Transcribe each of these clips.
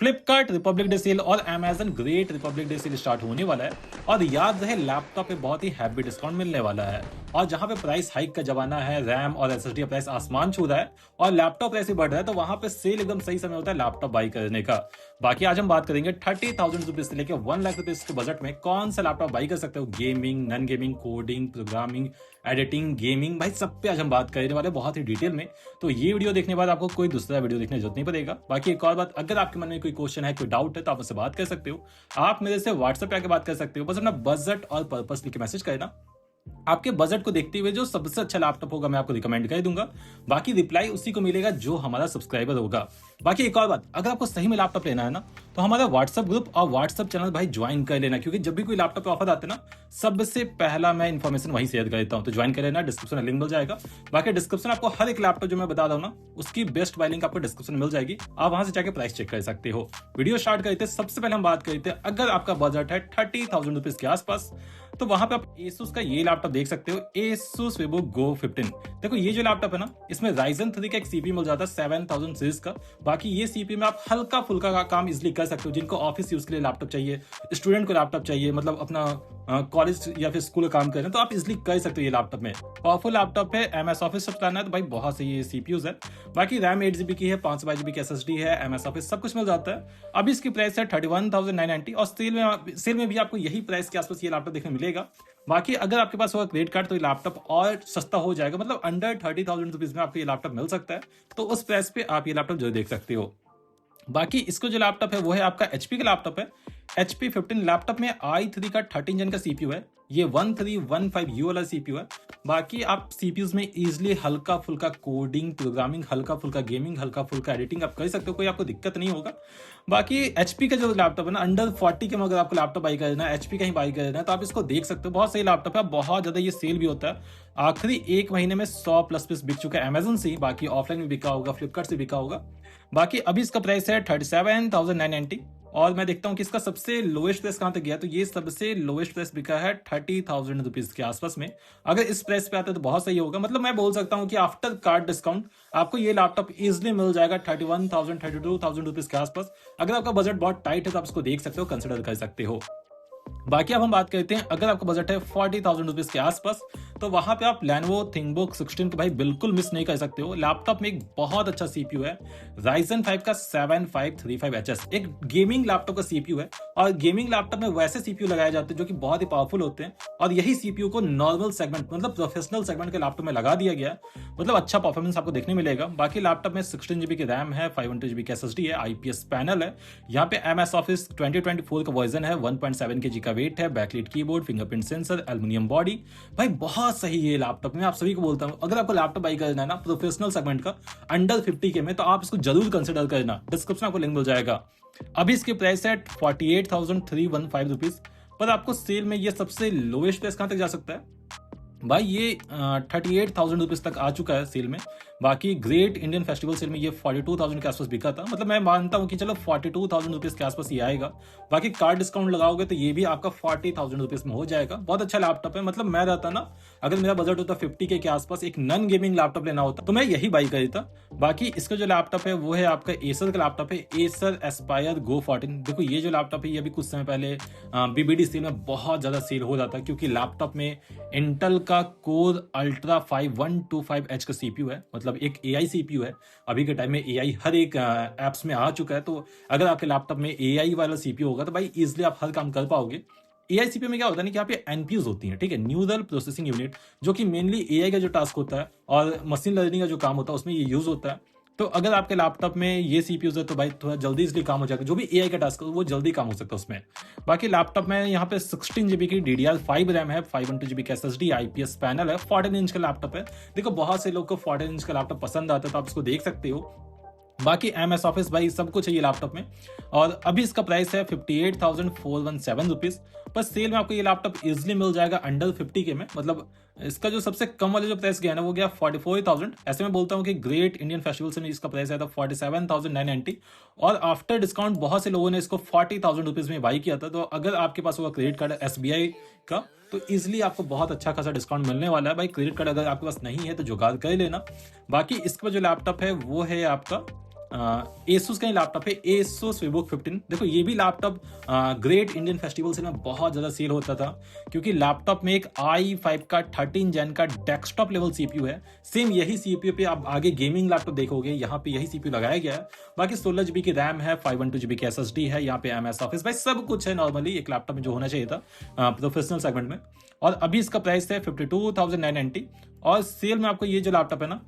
Flipkart Republic day cell और Amazon great Republic day cell start होने वाला है। और याद रहे लैपटॉप पे बहुत ही हैवी डिस्काउंट मिलने वाला है। और जहां पे प्राइस हाइक का जमाना है, रैम और एसएसडी प्राइस आसमान छू रहा है और लैपटॉप प्राइस भी बढ़ रहा है, तो वहां पे सेल एकदम सही समय होता है लैपटॉप बाई करने का। बाकी आज हम बात करेंगे 30,000 रुपीज से लेकर 1 लाख रुपीज के बजट में कौन सा लैपटॉप बाई कर सकते हो। Gaming, non gaming, coding, programming, editing, gaming, भाई सब पे आज हम बात करने वाले बहुत ही डिटेल में। तो ये वीडियो देखने के बाद आपको कोई दूसरा वीडियो देखने की जरूरत नहीं पड़ेगा। बाकी एक और बात, अगर आपके मन में कोई क्वेश्चन है, कोई डाउट है, तो आप मुझसे बात कर सकते हो। आप मेरे से व्हाट्सएप पे आके बात कर सकते हो। बस अपना बजट और पर्पस लिख के मैसेज करना। आपके बजट को देखते हुए जो सबसे अच्छा लैपटॉप होगा मैं आपको रिकमेंड कर दूंगा। बाकी रिप्लाई उसी को मिलेगा जो हमारा सब्सक्राइबर होगा। बाकी एक और बात, अगर आपको सही में लैपटॉप लेना है ना, तो हमारा व्हाट्सएप ग्रुप और व्हाट्सएप चैनल भाई ज्वाइन कर लेना, क्योंकि जब भी कोई लैपटॉप ऑफर आते हैं ना, सबसे पहला मैं इन्फॉर्मेशन वहीं शेयर कर देता हूँ। तो ज्वाइन कर लेना, डिस्क्रिप्शन में लिंक मिल जाएगा। बाकी डिस्क्रिप्शन आपको हर एक लैपटॉप जो मैं बता रहा हूँ ना, उसकी बेस्ट बाय लिंक आपको डिस्क्रिप्शन मिल जाएगी। आप वहां से जाकर प्राइस चेक कर सकते हो। वीडियो स्टार्ट करते सबसे पहले हम बात करते हैं, अगर आपका बजट है 30,000 रुपीज के आसपास, तो वहां पे आप Asus का ये लैपटॉप देख सकते हो, Asus VivoBook Go 15। देखो ये जो लैपटॉप है ना, इसमें Ryzen 3 का एक सीपीयू मिल जाता है 7000 सीरीज का। बाकी ये सीपीयू में आप हल्का फुल्का का काम इजिली कर सकते हो। जिनको ऑफिस यूज के लिए लैपटॉप चाहिए, स्टूडेंट को लैपटॉप चाहिए, मतलब अपना कॉलेज या फिर स्कूल का काम कर रहे हैं, तो आप इजिली कर सकते हो। ये लैपटॉप में पावरफुल लैपटॉप है, MS ऑफिस सब चलाना है तो भाई बहुत सही ये सीपीयूज है। बाकी रैम 8 GB की है, 512 GB की SSD है, MS ऑफिस सब कुछ मिल जाता है। अभी इसकी प्राइस है 31,990 और सेल में भी आपको यही प्राइस के आसपास ये लैपटॉप देखने मिलेगा। बाकी अगर आपके पास होगा क्रेडिट कार्ड तो ये लैपटॉप और सस्ता हो जाएगा, मतलब अंडर 30,000 रुपीज में आपको ये लैपटॉप मिल सकता है। तो उस प्राइस पे आप ये लैपटॉप जरूर देख सकते हो। बाकी इसको जो लैपटॉप है वो है आपका HP का लैपटॉप है। HP 15 लैपटॉप में i3 का 13 जन का सीपीयू है। ये 1315U वाला सीपीयू है। बाकी आप सीपीयूज में इजिली हल्का फुल्का कोडिंग, प्रोग्रामिंग, हल्का फुल्का गेमिंग, हल्का फुल्का एडिटिंग आप कर सकते हो, कोई आपको दिक्कत नहीं होगा। बाकी HP का जो लैपटॉप है ना, अंडर 40 के में अगर आपको लैपटॉप बाई करना है, HP का ही बाई करना है, तो आप इसको देख सकते हो। बहुत सही लैपटॉप है, बहुत ज्यादा ये सेल भी होता है। आखिरी एक महीने में 100+ पीस बिक चुका है अमेजन से, बाकी ऑफलाइन भी बिका होगा, फ्लिपकार्ट से बिका होगा। बाकी अभी इसका प्राइस है 37,990 और मैं देखता हूँ कि इसका सबसे लोएस्ट प्राइस कहां तक गया, तो ये सबसे लोएस्ट प्राइस बिका है 30,000 रुपीज के आसपास में। अगर इस प्राइस पे आता है तो बहुत सही होगा। मतलब मैं बोल सकता हूँ कि आफ्टर कार्ड डिस्काउंट आपको ये लैपटॉप इजिली मिल जाएगा 31,000 32,000 रुपीज के आसपास। अगर आपका बजट बहुत टाइट है तो आप इसको देख सकते हो, कंसिडर कर सकते हो। बाकी अब हम बात करते हैं, अगर आपका बजट है 40,000 रुपीज के आसपास, तो वहां पे आप Lenovo ThinkBook 16 को भाई बिल्कुल मिस नहीं कर सकते हो। लैपटॉप में एक बहुत अच्छा सीपीयू है, Ryzen 5 का 7535HS, एक गेमिंग लैपटॉप का सीपीयू है। और गेमिंग लैपटॉप में वैसे सीपीयू लगाए जाते हैं जो कि बहुत ही पावरफुल होते हैं, और यही सीपीयू को नॉर्मल सेगमेंट मतलब प्रोफेशनल सेगमेंट के लैपटॉप में लगा दिया गया। मतलब अच्छा परफॉर्मेंस आपको देखने मिलेगा। बाकी लैपटॉप में 16 GB की रैम है, 512 GB की SSD है, IPS पैनल है। यहाँ पे MS ऑफिस 2024 का वर्जन है, 1.7 kg का वेट है, backlight keyboard, fingerprint sensor, aluminium body. भाई बहुत सही ये लैपटॉप, मैं आप सभी को बोलता हूँ, अगर आपको लैपटॉप बाई करना है ना प्रोफेशनल सेगमेंट का अंडर 50 के में, तो आप इसको जरूर कंसिडर करना। डिस्क्रिप्शन आपको लिंक मिल जाएगा। अभी इसकी प्राइस है 48,315 रुपीज, पर आपको सेल में ये सबसे लोएस्ट प्राइस कहां तक जा सकता है भाई, ये 38,000 रुपीज तक आ चुका है सेल में। बाकी ग्रेट इंडियन फेस्टिवल सेल में ये 42,000 के आसपास बिका था। मतलब मैं मानता हूँ कि चलो 42,000 रुपीज के आसपास ये आएगा। बाकी कार्ड डिस्काउंट लगाओगे तो ये भी आपका 40,000 रुपीज में हो जाएगा। बहुत अच्छा लैपटॉप है। मतलब मैं रहता ना, अगर मेरा बजट होता 50 के आसपास, एक नॉन गेमिंग लैपटॉप लेना होता, तो मैं यही बाई करता। बाकी इसका जो लैपटॉप है वो है आपका एसर का लैपटॉप है, Acer Aspire Go 14। देखो ये जो लैपटॉप है ये अभी कुछ समय पहले BBD सेल में बहुत ज्यादा सेल हो रहा था, क्योंकि लैपटॉप में इंटेल का कोर अल्ट्रा 5 125H का सीपीयू है। मतलब एक AI सीपीयू है। अभी के टाइम में AI हर एक एप्स में आ चुका है, तो अगर आपके लैपटॉप में AI वाला सीपीयू होगा तो भाई इजिली आप हर काम कर पाओगे। AI सीपीयू में क्या होता है ना कि यहाँ पे NPUs होती हैं, ठीक है, न्यूरल प्रोसेसिंग यूनिट, जो कि मेनली AI का जो टास्क होता है और मशीन लर्निंग का जो काम होता है उसमें ये यूज होता है। तो अगर आपके लैपटॉप में ये सीपीयूज है तो भाई थोड़ा जल्दी इसलिए काम हो जाएगा। जो भी AI का टास्क है वो जल्दी काम हो सकता है उसमें। बाकी लैपटॉप में यहाँ पे 16 GB की DDR5 रैम है, 512 GB की SSD, IPS पैनल है, 14 इंच का लैपटॉप है। देखो बहुत से लोग को 14 इंच का लैपटॉप पसंद आता है, तो आप इसको देख सकते हो। बाकी MS ऑफिस भाई सब कुछ है ये लैपटॉप में। और अभी इसका प्राइस है 58,417 रुपीज, पर सेल में आपको ये लैपटॉप इजिली मिल जाएगा अंडर 50 के में। मतलब इसका जो सबसे कम वाला जो प्राइस गया ना वो गया 44,000। ऐसे में बोलता हूँ कि ग्रेट इंडियन फेस्टिवल से इसका प्राइस आया था 47,990, और आफ्टर डिस्काउंट बहुत से लोगों ने इसको 40,000 रुपीज में बाई किया था। तो अगर आपके पास होगा क्रेडिट कार्ड SBI का, तो इजिली आपको बहुत अच्छा खासा डिस्काउंट मिलने वाला है। भाई क्रेडिट कार्ड अगर आपके पास नहीं है तो जुगाड़ कर लेना। बाकी इसका जो लैपटॉप है वो है आपका एसूस का ही लैपटॉप है, एसूस वीबुक 15। देखो ये भी लैपटॉप ग्रेट इंडियन फेस्टिवल से में बहुत ज़्यादा सेल होता था, क्योंकि लैपटॉप में एक i5 का 13 जेन का डेस्कटॉप लेवल सीपीयू है। सेम यही सीपीयू पे आप आगे गेमिंग लैपटॉप देखोगे, यहाँ पे यही सीपीयू लगाया गया है। बाकी 16 जीबी की रैम है, 512 जीबी की एसएसडी है, यहाँ पे एमएस ऑफिस भाई सब कुछ है नॉर्मली एक लैपटॉप में जो होना चाहिए था प्रोफेशनल सेगमेंट में। और अभी इसका प्राइस है 52,990, और सेल में आपको ये जो लैपटॉप है ना,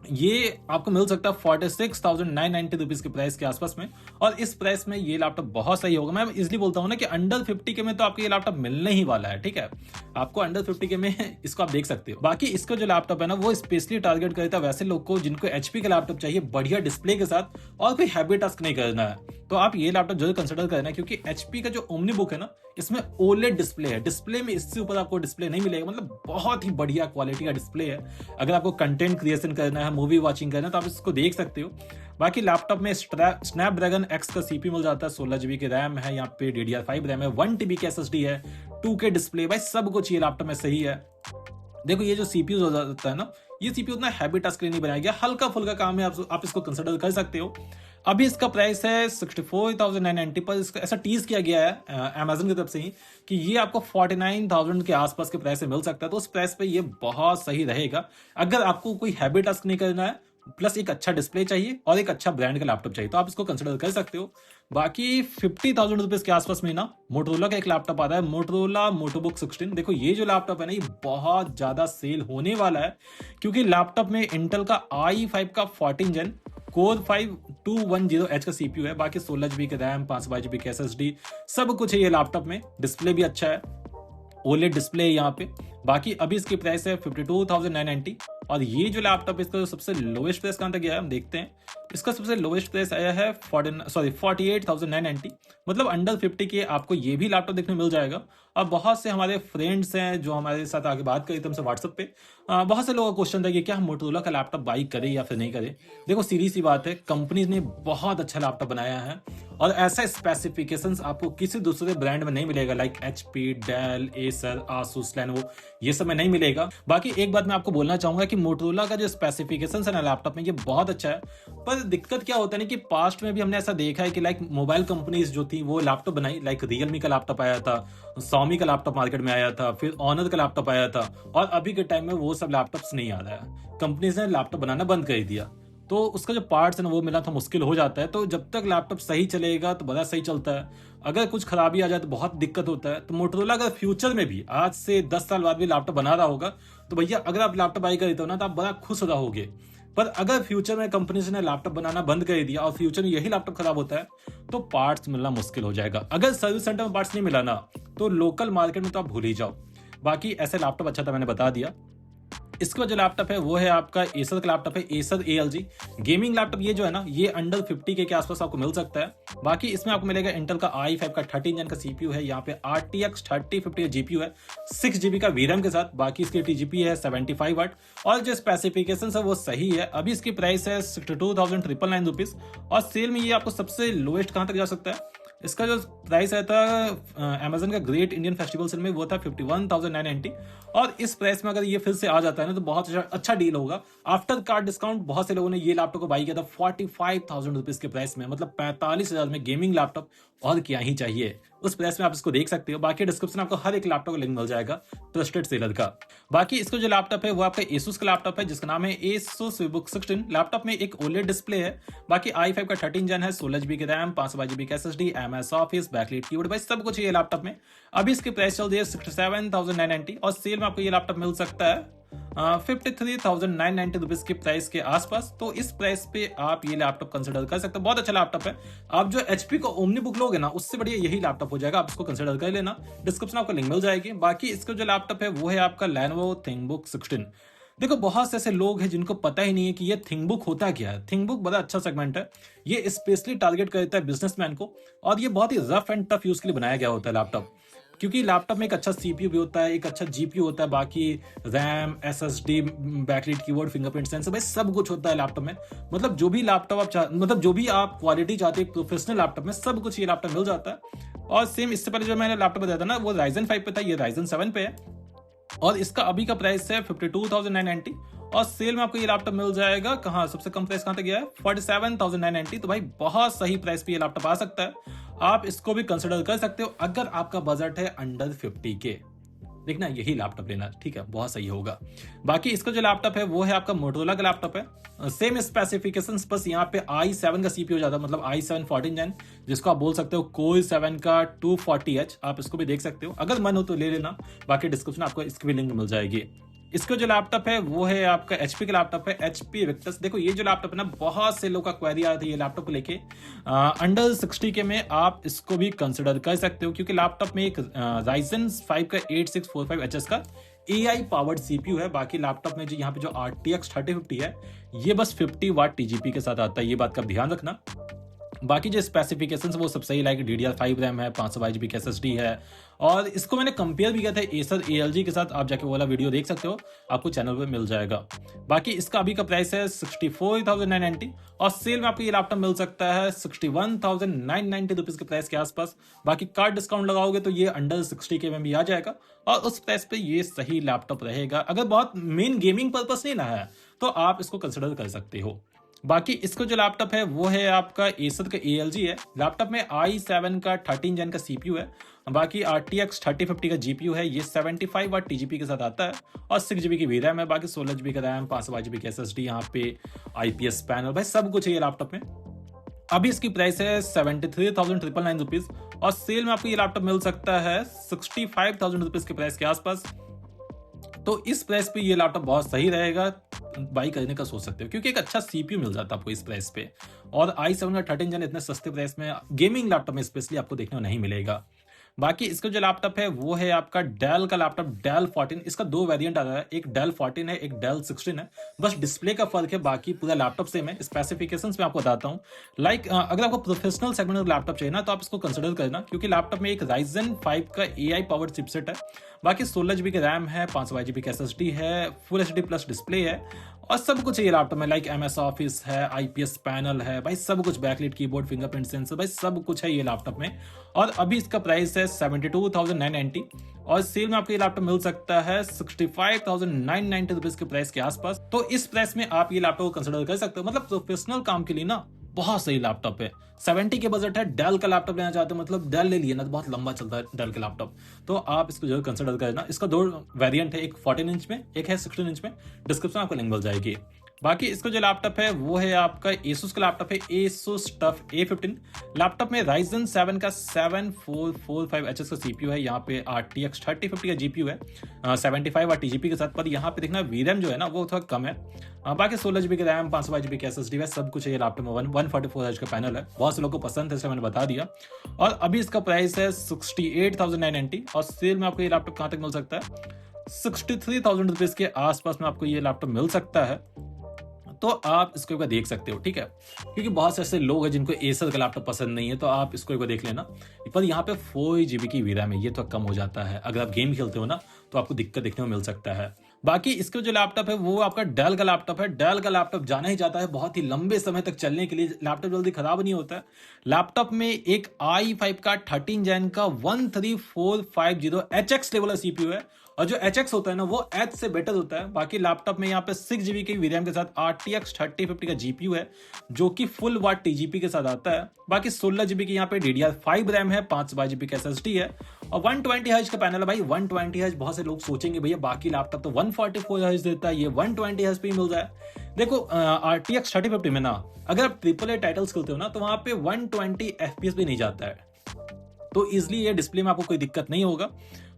ये आपको मिल सकता है 46,990 रुपीज के प्राइस के आसपास में। और इस प्राइस में ये लैपटॉप बहुत सही होगा। मैं इसलिए बोलता हूँ ना कि अंडर 50 के में तो आपको ये लैपटॉप मिलने ही वाला है, ठीक है। आपको अंडर 50 के में इसको आप देख सकते हो। बाकी इसका जो लैपटॉप है ना, वो स्पेशली टारगेट करता है वैसे लोग को जिनको एचपी का लैपटॉप चाहिए बढ़िया डिस्प्ले के साथ और कोई हैवी टास्क नहीं करना है, तो आप ये लैपटॉप जरूर कंसिडर करना, क्योंकि एचपी का जो ओमनी बुक है ना, इसमें ओलेड डिस्प्ले है। डिस्प्ले में इससे ऊपर आपको डिस्प्ले नहीं मिलेगा, मतलब बहुत ही बढ़िया क्वालिटी का डिस्प्ले है। अगर आपको कंटेंट क्रिएशन करना है, मूवी वॉचिंग करना है, तो आप इसको देख सकते हो। बाकी लैपटॉप में स्नैपड्रैगन एक्स का सीपी मिल जाता है, 16 जीबी की रैम है, यहाँ पे DDR5 रैम है, 1 TB की एसएसडी है, 2K डिस्प्ले, भाई सब कुछ ये लैपटॉप में सही है। देखो ये जो सीपीयू हो जाता है ना, ये सीपीयू उतना हैवी टास्क के लिए नहीं बनाया गया, हल्का फुल्का काम है, आप इसको कंसिडर कर सकते हो। अभी इसका प्राइस है 64,990 पर। इसका ऐसा टीज किया गया है अमेजन की तरफ से ही कि ये आपको 49,000 के आसपास के प्राइस से मिल सकता है। तो उस प्राइस पे ये बहुत सही रहेगा अगर आपको कोई हैवी टास्क नहीं करना है, प्लस एक अच्छा डिस्प्ले चाहिए और एक अच्छा ब्रांड का लैपटॉप चाहिए, तो आप इसको कंसिडर कर सकते हो। बाकी 50,000 रुपीज के आसपास में ना मोटोरोला का एक लैपटॉप आता है, मोटोरोला मोटोबुक 16। देखो ये जो लैपटॉप है ना, ये बहुत ज्यादा सेल होने वाला है, क्योंकि लैपटॉप में इंटेल का i5 का 14 जेन कोर 5210H का सीपीयू है। बाकी 16 जीबी की रैम, 512 जीबी की एसएसडी, सब कुछ है ये लैपटॉप में। डिस्प्ले भी अच्छा है, ओलेड डिस्प्ले है यहाँ पे। बाकी अभी इसकी प्राइस है 52,990। और ये जो लैपटॉप इसका जो सबसे लोएस्ट प्राइस कहाँ तक गया है हम देखते हैं। इसका सबसे लोएस्ट प्राइस आया है 48,990, मतलब अंडर 50 के आपको ये भी लैपटॉप देखने मिल जाएगा। अब बहुत से हमारे फ्रेंड्स हैं जो हमारे साथ आगे बात करी थे हमसे व्हाट्सएप पे, बहुत से लोगों का क्वेश्चन था कि क्या हम मोटोरोला का लैपटॉप बाई करें या फिर नहीं करें। देखो सीधी सी बात है, कंपनी ने बहुत अच्छा लैपटॉप बनाया है और ऐसा स्पेसिफिकेशंस आपको किसी दूसरे ब्रांड में नहीं मिलेगा, like HP, Dell, Acer, Asus, Lenovo, ये सब में नहीं मिलेगा। बाकी एक बात मैं आपको बोलना चाहूंगा कि मोटोरोला का जो स्पेसिफिकेशंस है ना लैपटॉप में, ये बहुत अच्छा है। पर दिक्कत क्या होता है ना कि पास्ट में भी हमने ऐसा देखा है कि लाइक मोबाइल कंपनीज जो थी वो लैपटॉप बनाई, लाइक रियलमी का लैपटॉप आया था, Xiaomi का लैपटॉप मार्केट में आया था, फिर ऑनर का लैपटॉप आया था, और अभी के टाइम में वो सब लैपटॉप्स नहीं आ रहा है। कंपनीज ने लैपटॉप बनाना बंद कर दिया, तो उसका जो पार्ट्स है ना वो मिलना था मुश्किल हो जाता है। तो जब तक लैपटॉप सही चलेगा तो बड़ा सही चलता है, अगर कुछ खराबी आ जाए तो बहुत दिक्कत होता है। तो मोटोरोला अगर फ्यूचर में भी आज से 10 साल बाद भी लैपटॉप बना रहा होगा, तो भैया अगर आप लैपटॉप बाई खरीदते हो ना तो आप बड़ा खुश रहोगे। पर अगर फ्यूचर में कंपनी ने लैपटॉप बनाना बंद कर दिया और फ्यूचर में यही लैपटॉप खराब होता है, तो पार्ट्स मिलना मुश्किल हो जाएगा। अगर सर्विस सेंटर में पार्ट्स नहीं मिला ना, तो लोकल मार्केट में तो आप भूल ही जाओ। बाकी ऐसे लैपटॉप अच्छा था, मैंने बता दिया। इसका जो लैपटॉप है वो है आपका एसर का लैपटॉप है, एसर ALG गेमिंग लैपटॉप। ये जो है ना, ये अंडर 50 के आसपास आपको मिल सकता है। बाकी इसमें आपको मिलेगा इंटेल का i5 का 13 जेन का सीपीयू है, यहाँ पे RTX 3050 का जीपीयू है, 6 GB का VRAM के साथ। बाकी इसकी TGP है 75 वाट, और जो स्पेसिफिकेशन है वो सही है। अभी इसकी प्राइस है 62,999 रुपीज, और सेल में ये आपको सबसे लोएस्ट कहाँ तक जा सकता है। इसका जो प्राइस आया था अमेजन का ग्रेट इंडियन फेस्टिवल सेल में, वो था 51,990, और इस प्राइस में अगर ये फिर से आ जाता है ना तो बहुत अच्छा डील होगा। आफ्टर कार्ड डिस्काउंट बहुत से लोगों ने ये लैपटॉप को बाई किया था 45,000 रुपीज के प्राइस में, मतलब 45,000 में गेमिंग लैपटॉप, और क्या ही चाहिए। उस प्राइस में आप इसको देख सकते हो। बाकी डिस्क्रिप्शन आपको हर एक लैपटॉप का लिंक मिल जाएगा ट्रस्टेड सेलर का। बाकी इसको जो लैपटॉप है वो आपका एसूस का लैपटॉप है, जिसका नाम है एसूस वीबुक 16। लैपटॉप में एक ओलेड डिस्प्ले है। बाकी i5 का 13 जेन है, 16 GB की रैम, 512 GB की SSD, MS office, backlight keyboard, भाई सब कुछ ये लैपटॉप में। अभी इसकी प्राइस चल रही है 67,990, और सेल में आपको ये लैपटॉप मिल सकता है 53,990 रुपीज के प्राइस के आसपास। तो इस प्राइस पे आप ये लैपटॉप कंसिडर कर सकते हो, बहुत अच्छा लैपटॉप है। आप जो एचपी का ओमनी बुक लोगे ना, उससे बढ़िया यही लैपटॉप हो जाएगा, आप इसको कंसिडर कर लेना। डिस्क्रिप्शन आपको लिंक मिल जाएगी। बाकी इसका जो लैपटॉप है वो है आपका Lenovo ThinkBook 16। देखो बहुत से ऐसे लोग हैं जिनको पता ही नहीं है कि ये थिंकबुक होता क्या है। थिंकबुक बड़ा अच्छा सेगमेंट है, ये स्पेशली टारगेट करता है बिजनेसमैन को, और ये बहुत ही रफ एंड टफ यूज के लिए बनाया गया होता है लैपटॉप। क्योंकि लैपटॉप में एक अच्छा सीपीयू भी होता है, एक अच्छा जीपीयू होता है, बाकी RAM, SSD, backlight keyboard, fingerprint sensor, भाई सब कुछ होता है लैपटॉप में। मतलब जो भी लैपटॉप आप मतलब जो भी आप क्वालिटी चाहते हैं प्रोफेशनल लैपटॉप में, सब कुछ ये लैपटॉप मिल जाता है। और सेम इससे पहले जो मैंने लैपटॉप बताया था ना, वो Ryzen 5 पे था, ये Ryzen 7 पे है, और इसका अभी का प्राइस है 52,990। और सेल में आपको ये लैपटॉप मिल जाएगा कहाँ, सबसे कम प्राइस कहाँ तक गया है 47,990। तो भाई बहुत सही प्राइस पे ये लैपटॉप आ सकता है, आप इसको भी कंसिडर कर सकते हो अगर आपका बजट है अंडर 50K। देखना यही लैपटॉप लेना, ठीक है, बहुत सही होगा। बाकी इसका जो लैपटॉप है वो है आपका मोटोरोला का लैपटॉप है, सेम स्पेसिफिकेशंस, बस यहाँ पे i7 का सीपीयू ज्यादा, मतलब i7 14 जेन, जिसको आप बोल सकते हो कोई 7 का 240H। आप इसको भी देख सकते हो, अगर मन हो तो ले लेना, बाकी डिस्क्रिप्शन आपको इसकी भी लिंक मिल जाएगी। इसका जो लैपटॉप है वो है आपका HP का लैपटॉप है, HP विक्टस। देखो ये जो लैपटॉप है ना, बहुत से लोगों का क्वेरी आया था ये लैपटॉप को लेके, अंडर 60K में आप इसको भी कंसिडर कर सकते हो, क्योंकि लैपटॉप में एक Ryzen 5 का 8645HS का AI पावर्ड CPU है। बाकी लैपटॉप में जो यहाँ पे जो RTX 3050 है, ये बस 50 वाट TGP के साथ आता है, ये बात का ध्यान रखना। बाकी जो स्पेसिफिकेशंस वो सब सही, लाइक DDR5 रैम है, 512 GB की SSD है, और इसको मैंने कंपेयर भी किया था Acer ALG के साथ, आप जाके वो वाला वीडियो देख सकते हो, आपको चैनल पे मिल जाएगा। बाकी इसका अभी का प्राइस है 64,990 और सेल में आपको ये लैपटॉप मिल सकता है 61,990 रुपीज के प्राइस के आसपास। बाकी कार्ड डिस्काउंट लगाओगे तो ये अंडर 60K में भी आ जाएगा और उस प्राइस पे ये सही लैपटॉप रहेगा। अगर बहुत मेन गेमिंग पर्पस नहीं ना है तो आप इसको कंसिडर कर सकते हो। बाकी इसको जो लैपटॉप है वो है आपका एसर का ALG है। लैपटॉप में i7 का 13 जेन का CPU है, बाकी RTX 3050 का GPU है, ये 75 वाट TGP के साथ आता है और 6GB की VRAM है, बाकी 16GB का रैम, 512GB की SSD, यहाँ पे IPS पैनल, भाई सब कुछ है ये लैपटॉप में। अभी इसकी प्राइस है 73,999 रुपीज और सेल में आपको ये लैपटॉप मिल सकता है 65,000 रुपीज के प्राइस के आसपास। तो इस प्राइस पे ये लैपटॉप बहुत सही रहेगा, बाई करने का सोच सकते हो, क्योंकि एक अच्छा CPU मिल जाता है आपको इस प्राइस पे, और i7 का 13 जेन इतने सस्ते प्राइस में गेमिंग लैपटॉप में स्पेशली आपको देखने को नहीं मिलेगा। बाकी इसका जो लैपटॉप है वो है आपका डेल का लैपटॉप, डेल 14। इसका दो वेरिएंट आ रहा है, एक डेल 14 है, एक डेल 16 है, बस डिस्प्ले का फर्क है, बाकी पूरा लैपटॉप सेम है। स्पेसिफिकेशंस में आपको बताता हूँ, लाइक अगर आपको प्रोफेशनल सेगमेंट में लैपटॉप चाहिए ना तो आप इसको कंसिडर करना, क्योंकि लैपटॉप में एक Ryzen 5 का AI पावर्ड चिपसेट है, बाकी 16GB की रैम है, 512GB की SSD है, फुल HD प्लस डिस्प्ले है और सब कुछ है ये लैपटॉप में, लाइक MS ऑफिस है, IPS पैनल है, भाई सब कुछ, बैकलाइट कीबोर्ड, फिंगरप्रिंट सेंसर, भाई सब कुछ है ये लैपटॉप में। और अभी इसका प्राइस है 72,990 और सेल में आपको ये लैपटॉप मिल सकता है 65,990 रुपीज के प्राइस के आसपास। तो इस प्राइस में आप ये लैपटॉप को कंसिडर कर सकते हो, मतलब प्रोफेशनल काम के लिए ना बहुत सही लैपटॉप है। 70 के बजट है, डेल का लैपटॉप लेना चाहते हो, मतलब डेल ले लिए ना तो बहुत लंबा चलता है डेल का लैपटॉप, तो आप इसको जरूर कंसिडर करना। इसका दो वेरिएंट है, एक 14 इंच में, एक है 16 इंच में, डिस्क्रिप्शन आपको लिंक मिल जाएगी। बाकी इसका जो लैपटॉप है वो है आपका Asus का लैपटॉप है, Asus TUF A15। लैपटॉप में Ryzen 7 का 7445HS का CPU है, यहाँ पे RTX 3050 का GPU है, 75 वाट TGP के साथ, पर यहाँ पे देखना VRAM जो है ना वो थोड़ा कम है। बाकी 16GB की रैम, 512GB की SSD है, सब कुछ है ये लैपटॉप में। 144Hz का पैनल है, बहुत से लोगों को पसंद है, इसलिए मैंने बता दिया। और अभी इसका प्राइस है 68,990 और सेल में आपको ये लैपटॉप कहाँ तक मिल सकता है 63,000 रुपीज के आसपास में आपको ये लैपटॉप मिल सकता है। तो आप इसको एक बार देख सकते हो, ठीक है, क्योंकि बहुत से ऐसे लोग हैं जिनको एसर का लैपटॉप पसंद नहीं है, तो आप इसको एक बार देख लेना। पर यहाँ पे 4GB की वीरैम है, ये तो कम हो जाता है, अगर आप गेम खेलते हो ना तो आपको दिक्कत देखने को मिल सकता है। बाकी इसका जो लैपटॉप है वो आपका डेल का लैपटॉप है। डेल का लैपटॉप जाना ही जाता है बहुत ही लंबे समय तक चलने के लिए, लैपटॉप जल्दी खराब नहीं होता है। लैपटॉप में एक i5 का 13 जेन का 13450HX लेवल CPU है, और जो HX होता है ना वो H से बेटर होता है। बाकी लैपटॉप में यहाँ पे 6GB की VRAM के साथ RTX 3050 का GPU है, जो कि फुल वाट TGP के साथ आता है। बाकी 16GB की यहाँ पे DDR5 रैम है, 512GB की SSD है और 120Hz का पैनल है। भाई 120Hz, बहुत से लोग सोचेंगे भैया बाकी लैपटॉप तो 144Hz देता है, ये 120Hz पे ही मिल जाए। देखो RTX 3050 में ना अगर आप AAA टाइटल्स खेलते हो ना तो वहां पे 120 FPS भी नहीं जाता है, तो इजिली ये डिस्प्ले में आपको कोई दिक्कत नहीं होगा।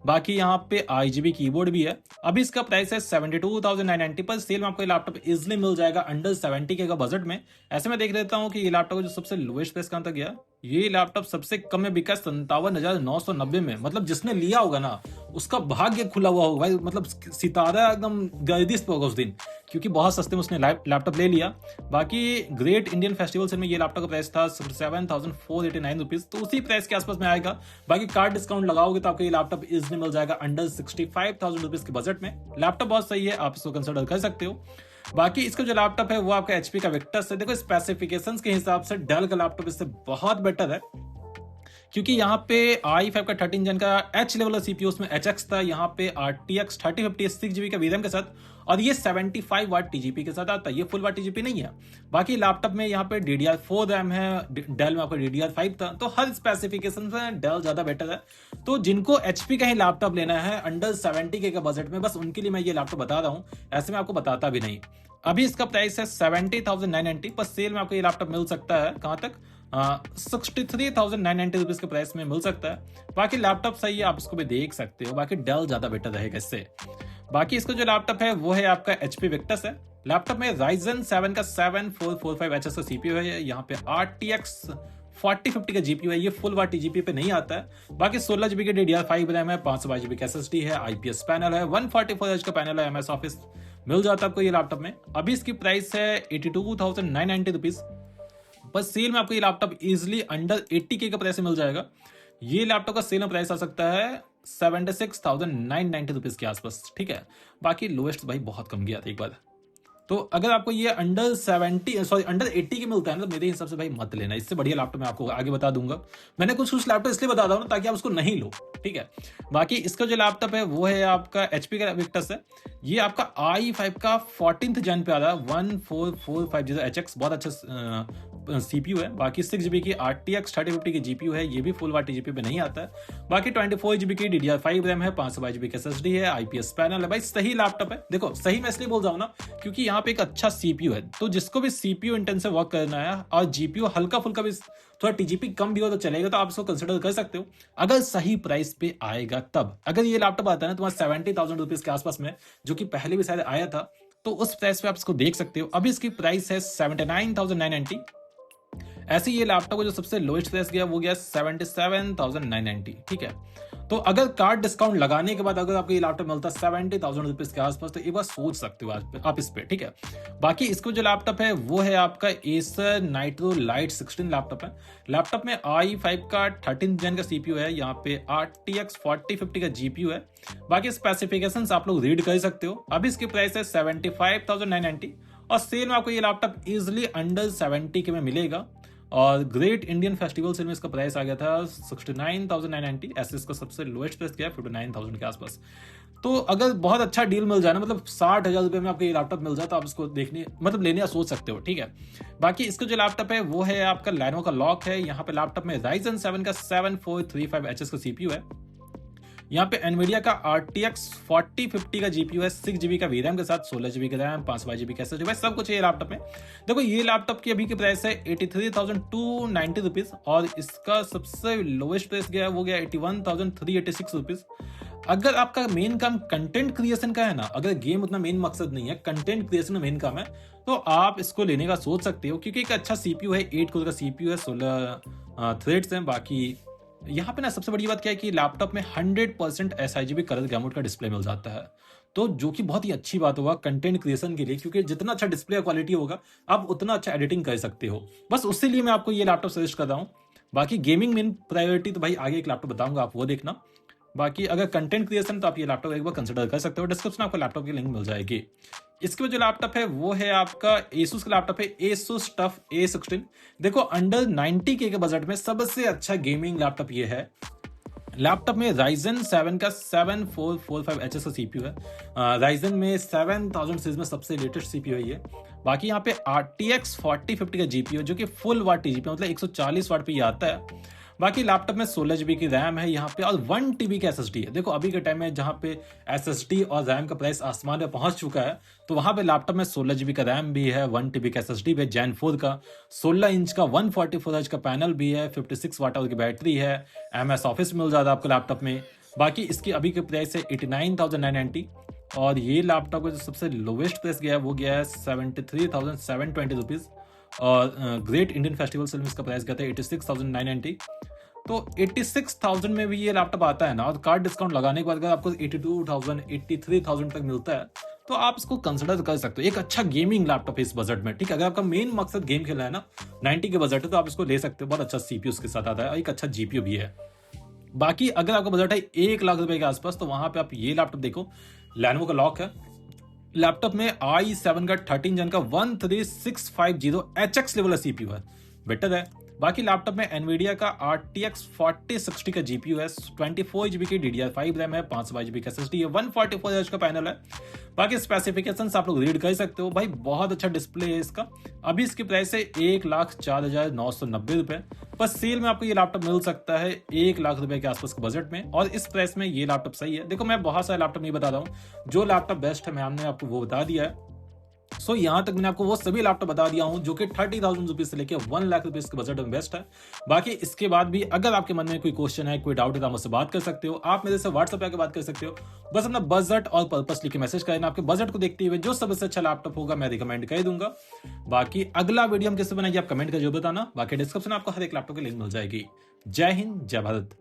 बाकी यहाँ पे RGB कीबोर्ड भी है। अभी इसका प्राइस है 72,990 पर सेल में आपको ये लैपटॉप इजिली मिल जाएगा अंडर 70K का बजट में। ऐसे में देख लेता हूँ कि ये लैपटॉप जो सबसे लोएस्ट प्राइस कहाँ तक गया, ये लैपटॉप सबसे कम में बिका 57,990 में। मतलब जिसने लिया होगा ना उसका भाग्य खुला हुआ होगा भाई, मतलब सितारा एकदम गर्दिश पे होगा उस दिन, क्योंकि बहुत सस्ते में उसने लैपटॉप ले लिया। बाकी ग्रेट इंडियन फेस्टिवल से में ये लैपटॉप का प्राइस था 7,489 रुपीज, तो उसी प्राइस के आसपास में आएगा। बाकी कार्ड डिस्काउंट लगाओगे तो आपको ये लैपटॉप इजिली मिल जाएगा अंडर 65,000 रुपीज के बजट में। लैपटॉप बहुत सही है, आप इसको कंसिडर कर सकते हो। बाकी इसका जो लैपटॉप है वो आपका HP का विक्टस है। देखो स्पेसिफिकेशंस के हिसाब से डेल का लैपटॉप इससे बहुत बेटर है। क्योंकि यहाँ पे i5 का 13 जन का एच लेवल सीपीयू, उसमें HX था, यहाँ पे RTX 3050 6GB का VRAM के साथ, और ये 75 वाट टीजीपी के साथ आता है। ये फुल वाट टीजीपी नहीं है। बाकी लैपटॉप में यहाँ पे DDR4 रैम है, डेल में आपको DDR5 था, तो हर स्पेसिफिकेशन में डेल ज्यादा बेटर है। तो जिनको HP का ही लैपटॉप लेना है अंडर 70K के बजट में, बस उनके लिए मैं ये लैपटॉप बता रहा हूँ, ऐसे में आपको बताता भी नहीं। अभी इसका प्राइस है 70,990, पर सेल में आपको ये लैपटॉप मिल सकता है कहाँ तक, 63,990 रुपीज के प्राइस में मिल सकता है। बाकी लैपटॉप सही है, आप इसको भी देख सकते हो। बाकी डेल ज्यादा बेटर रहेगा इससे। बाकी इसका जो लैपटॉप है वो है आपका HP Victus है। लैपटॉप में Ryzen 7 का 7445HS का सीपीयू है, यहाँ पे RTX 4050 का जीपीयू है, ये फुल वाट टीजीपी पे नहीं आता है। बाकी 16GB के DDR5 रैम है, 512GB का SSD है, IPS पैनल है, 144Hz का पैनल है, MS ऑफिस मिल जाता है आपको ये लैपटॉप में। अभी इसकी प्राइस है 82,990 रुपीज, बस सेल में आपको ये लैपटॉप इजिली अंडर 80K का प्राइस मिल जाएगा। ये लैपटॉप का सेल में प्राइस आ सकता है 76,990 रुपीज के आसपास, ठीक है। बाकी लोएस्ट भाई बहुत कम गया था एक बार। तो अगर आपको ये अंडर 80 के मिलता है ना, तो मेरे हिसाब से भाई मत लेना, इससे बढ़िया लैपटॉप मैं आपको आगे बता दूंगा। मैंने कुछ लैपटॉप इसलिए बता रहा हूँ ताकि आप उसको नहीं लो, ठीक है। बाकी इसका जो लैपटॉप है वो है आपका HP का Victus है। ये आपका i5 का 14th जन पे आ रहा है, 14450HX, बहुत अच्छा सीपीयू है। बाकी 6GB की RTX 3050 की जीपीयू है, ये भी फुल वाट टीजीपी पे नहीं आता है। बाकी 24GB की DDR5 रैम है, 512GB का SSD है, IPS पैनल है। भाई सही लैपटॉप है। देखो सही मैं इसलिए बोल रहा हूँ ना, क्योंकि यहाँ पे एक अच्छा सीपीयू है, तो जिसको भी सीपीयू इंटेंसिव वर्क करना है और जीपीयू हल्का फुल्का भी थोड़ा टीजीपी कम भी हो तो चलेगा, तो आप इसको कंसिडर कर सकते हो अगर सही प्राइस पे आएगा तब। अगर ये लैपटॉप आता है ना तुम्हारा 70,000 रुपीज के आसपास में, जो कि पहले भी शायद आया था, तो उस प्राइस पे आप इसको देख सकते हो। अभी इसकी प्राइस है 79,990। ऐसे ये लैपटॉप का जो सबसे लोएस्ट प्राइस गया वो गया 77,990, ठीक है। तो अगर कार्ड डिस्काउंट लगाने के बाद अगर आपको ये लैपटॉप मिलता है 70,000 रुपीज के आसपास, तो एक बार सोच सकते हो आप इस पे, ठीक है। बाकी इसको जो लैपटॉप है वो है आपका Acer Nitro Lite 16 लैपटॉप है। लैपटॉप में i5 का 13th जन का सीपीयू है, यहाँ पे RTX 4050 का जीपीयू है। बाकी स्पेसिफिकेशंस आप लोग रीड कर सकते हो। अभी इसकी प्राइस है 75,990, और सेल में आपको ये लैपटॉप इजिली अंडर 70K में मिलेगा। और ग्रेट इंडियन फेस्टिवल सेल में इसका प्राइस आ गया था 69,990। ऐसे इसका सबसे लोएस्ट प्राइस गया 59,000 के आसपास। तो अगर बहुत अच्छा डील मिल जाए ना, मतलब 60,000 रुपए में आपको ये लैपटॉप मिल जाए, तो आप इसको देखने मतलब लेने या सोच सकते हो, ठीक है। बाकी इसका जो लैपटॉप है वो है आपका Lenovo का लॉक है। यहाँ पे लैपटॉप में Ryzen 7 का 7435HS का सीपीयू है। यहाँ पे एनवीडिया का RTX 4050 का जीपीयू है, 6GB का VRAM के साथ, 16GB का रैम, 512GB का SSD, सब कुछ है ये लैपटॉप में। देखो ये लैपटॉप की अभी की प्राइस है 83,290 रुपीज, और इसका सबसे लोएस्ट प्राइस गया वो गया 81,386 रुपीज। अगर आपका मेन काम कंटेंट क्रिएशन का है ना, अगर गेम उतना मेन मकसद नहीं है, कंटेंट क्रिएशन में मेन काम है, तो आप इसको लेने का सोच सकते हो, क्योंकि एक अच्छा सीपीयू है, 8 कोर का सीपीयू है, 16 थ्रेड्स हैं। बाकी यहाँ पे ना सबसे बड़ी बात क्या है कि लैपटॉप में 100% SIGB कलर गैमुट का डिस्प्ले मिल जाता है, तो जो कि बहुत ही अच्छी बात होगा कंटेंट क्रिएशन के लिए, क्योंकि जितना अच्छा डिस्प्ले क्वालिटी होगा आप उतना अच्छा एडिटिंग कर सकते हो। बस उसके लिए मैं आपको ये लैपटॉप सजेस्ट कर रहा हूँ। बाकी गेमिंग मेन प्रायोरिटी तो भाई आगे एक लैपटॉप बताऊंगा, आप वो देखना। बाकी अगर कंटेंट क्रिएशन तो आप ये लैपटॉप एक बार कंसिडर कर सकते हो। डिस्क्रिप्शन में आपको लैपटॉप की लिंक मिल जाएगी। इसके जो लैपटॉप है वो है आपका Asus का लैपटॉप है, Asus TUF A16। देखो अंडर 90K के बजट में सबसे अच्छा गेमिंग लैपटॉप ये है। लैपटॉप में Ryzen 7 का 7445HS का सीपीयू है। Ryzen में 7000 सीरीज में सबसे लेटेस्ट सीपीयू है ये। बाकी यहाँ पे RTX 4050 का जीपीयू जो कि फुल वाट टीजीपी मतलब 140 वाट पे ये आता है। बाकी लैपटॉप में 16GB की रैम है यहाँ पे, और 1TB का SSD है। देखो अभी के टाइम में जहाँ पे SSD और रैम का प्राइस आसमान में पहुंच चुका है, तो वहां पे लैपटॉप में 16GB का रैम भी है, 1TB का SSD भी है, Gen 4 का, 16 इंच का 144Hz का पैनल भी है, 56 वाट आवर की बैटरी है, MS ऑफिस मिल जाता है आपको लैपटॉप में। बाकी इसकी अभी की प्राइस है 89,990, और ये लैपटॉप का जो सबसे लोवेस्ट प्राइस गया है वो गया है 73,720 रुपीज, और ग्रेट इंडियन फेस्टिवल सेल में इसका प्राइस गया था 86,990। तो 86,000 में भी ये लैपटॉप आता है ना, और कार्ड डिस्काउंट लगाने के बाद अगर आपको 82,000 83,000 तक मिलता है, तो आप इसको कंसिडर कर सकते हो। एक अच्छा गेमिंग लैपटॉप है इस बजट में, ठीक है। अगर आपका मेन मकसद गेम खेलना है ना, 90 के बजट है, तो आप इसको ले सकते हो। बहुत अच्छा सीपीयू उसके साथ आता है, और एक अच्छा जीपीयू भी है। बाकी अगर आपका बजट है 1 लाख रुपए के आसपास, तो वहां पे आप ये लैपटॉप देखो, Lenovo का लॉक है। लैपटॉप में i7 का 13 जन का 13650 HX लेवल का सीपीयू है, बेटर है। बाकी लैपटॉप में एनवीडिया का RTX 4060 का जीपीयू है, 24 GB की DDR5 रैम है, 512 GB का SSD है, 144Hz का पैनल है। बाकी स्पेसिफिकेशंस आप लोग रीड कर सकते हो। भाई बहुत अच्छा डिस्प्ले है इसका। अभी इसकी प्राइस है 1,04,990 रुपए। बस सेल में आपको ये लैपटॉप मिल सकता है 1 लाख रुपए के आसपास के बजट में, और इस प्राइस में ये लैपटॉप सही है। देखो मैं बहुत सारे लैपटॉप नहीं बता रहा हूँ, जो लैपटॉप बेस्ट है मैंने आपको वो बता दिया है। सो यहाँ तक मैंने आपको वो सभी लैपटॉप बता दिया हूँ जो कि 30,000 रुपीज से लेके 1 लाख रुपीज के बजट में बेस्ट है। बाकी इसके बाद भी अगर आपके मन में कोई क्वेश्चन है, कोई डाउट है तो आप मुझसे बात कर सकते हो। आप मेरे से व्हाट्सएप पे आके बात कर सकते हो। बस अपना बजट और पर्पस लिख के मैसेज करना। आपके बजट को देखते हुए जो सबसे अच्छा लैपटॉप होगा मैं रिकमेंड कर दूंगा। बाकी अगला वीडियो हम किससे बनाएंगे आप कमेंट कर जो बताना। बाकी डिस्क्रिप्शन में आपको हर एक लैपटॉप की लिंक मिल जाएगी। जय हिंद, जय भारत।